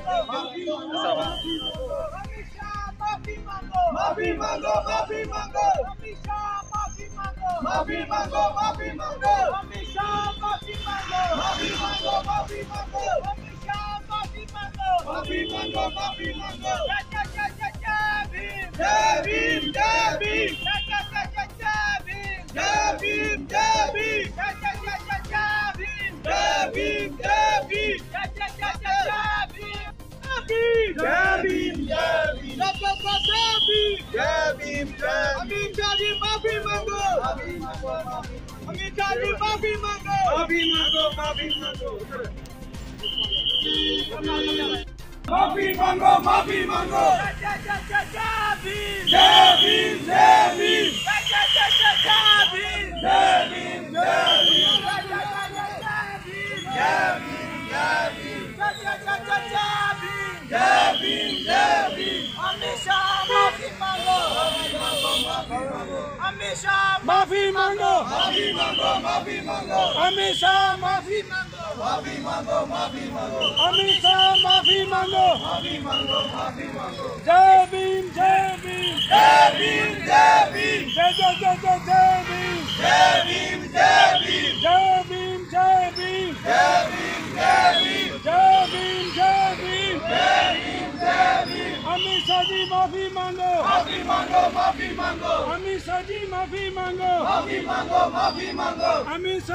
देश की जनता से माफी मांगो। अमित शाह जी देश की जनता से माफी मांगो। अमित शाह जी माफी मांगो। देश की जनता से माफी मांगो। जय भीम, जय जय भीम, जय भीम, जय भीम, जय भीम, जय भीम, जय भीम, जय भीम, जय जय जय जय भीम, जय भीम, जय भीम, जय जय जय जय भीम, जय भीम, जय भीम। अमित शाह माफी मांगो, माफी मांगो, माफी मांगो। अमित शाह माफी मांगो, माफी मांगो, माफी मांगो। अमित शाह माफी मांगो, माफी मांगो, माफी मांगो। माफी मांगो, माफी मांगो, माफी मांगो। जय भीम, माफी मांगो, माफी मांगो, माफी मांगो। अमित शाह माफी मांगो, माफी मांगो, माफी मांगो। अमित शाह माफी मांगो, माफी मांगो, माफी मांगो। जय जय जय जय जय भीम, जय भीम, जय भीम, जय जय जय जय भीम, जय भीम, जय भीम, जय जय जय जय भीम,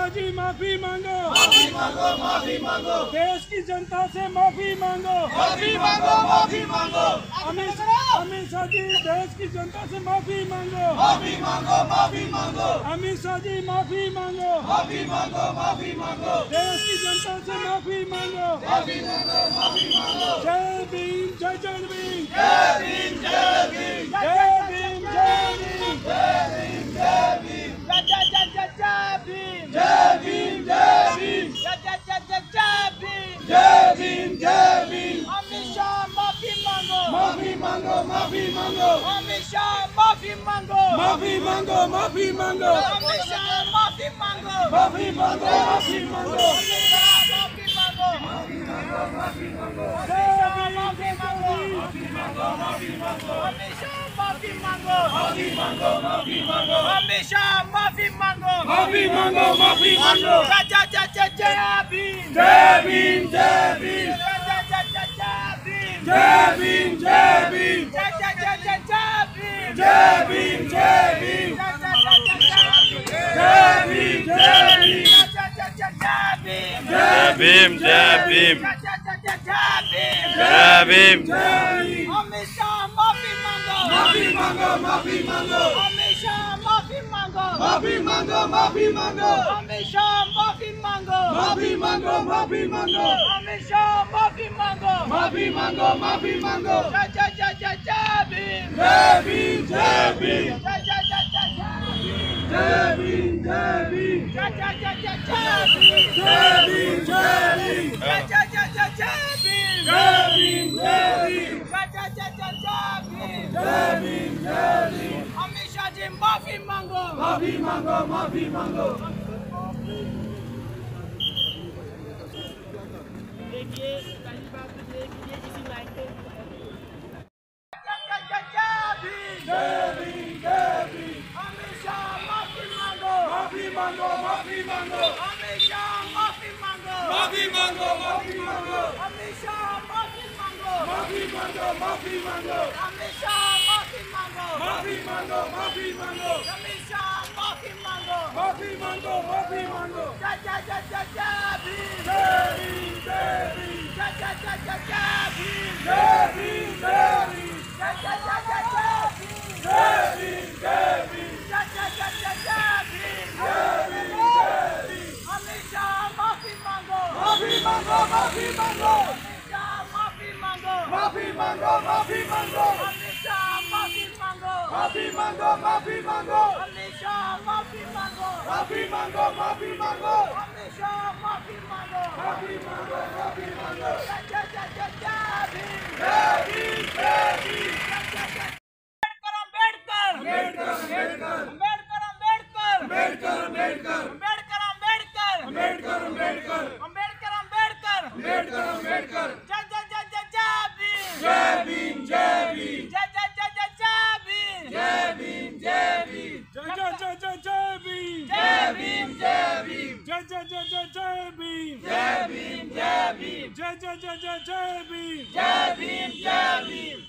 जय भीम, जय भीम, जय जय जय भीम, जय भीम, जय भीम, जय भीम, जय भीम, जय भीम। अमित शाह माफी मांगो, माफी मांगो, माफी मांगो। अमित शाह माफी मांगो, माफी मांगो, माफी मांगो। अमित शाह माफी मांगो, माफी मांगो, माफी मांगो। अमित शाह माफी मांगो, माफी मांगो, माफी मांगो। जय जय जय जय जय भीम, जय भीम, जय भीम, जय जय जय जय जय भीम, जय भीम, जय जय जय जय भीम, जय भीम, जय भीम, जय जय जय जय भीम, जय भीम, जय भीम, जय जय जय जय भीम, जय भीम, जय भीम। अमित शाह जी माफी मांगो, माफी मांगो, माफी मांगो। देखिए पहली बात तो ये कि ये किसी लाइन पे जय भीम, जय भीम। अमित शाह माफी मांगो, माफी मांगो, माफी मांगो। अमित शाह माफी मांगो, माफी मांगो, माफी मांगो। अमित शाह माफी मांगो, माफी मांगो, माफी मांगो। अमित शाह माफी मांगो, माफी मांगो, माफी मांगो। अमित शाह माफी मांगो, माफी मांगो, माफी मांगो। जय जय जय जय जय भीम, जय भीम, जय भीम, जय जय जय जय जय भीम, जय भीम, जय भीम, जय जय जय जय भीम, जय भीम, जय भीम, जय जय जय जय भीम, जय भीम, जय भीम। अमित शाह माफी मांगो, माफी मांगो, माफी मांगो। अमित शाह माफी मांगो, माफी मांगो, माफी मांगो। अमित शाह माफी मांगो, माफी मांगो, माफी मांगो। अमित शाह माफी मांगो, माफी मांगो, माफी मांगो। अमित शाह माफी मांगो, माफी मांगो, माफी मांगो। जय जय जय जय भीम, जय भीम, जय भीम, जय जय जय। अम्बेडकर, अम्बेडकर, अम्बेडकर, अम्बेडकर, अम्बेडकर, अम्बेडकर, अम्बेडकर, अम्बेडकर, अम्बेडकर, अम्बेडकर, अम्बेडकर, अम्बेडकर, अम्बेडकर, अम्बेडकर, अम्बेडकर। जय जय जय जय जय जय भीम जय भीम जय भीम।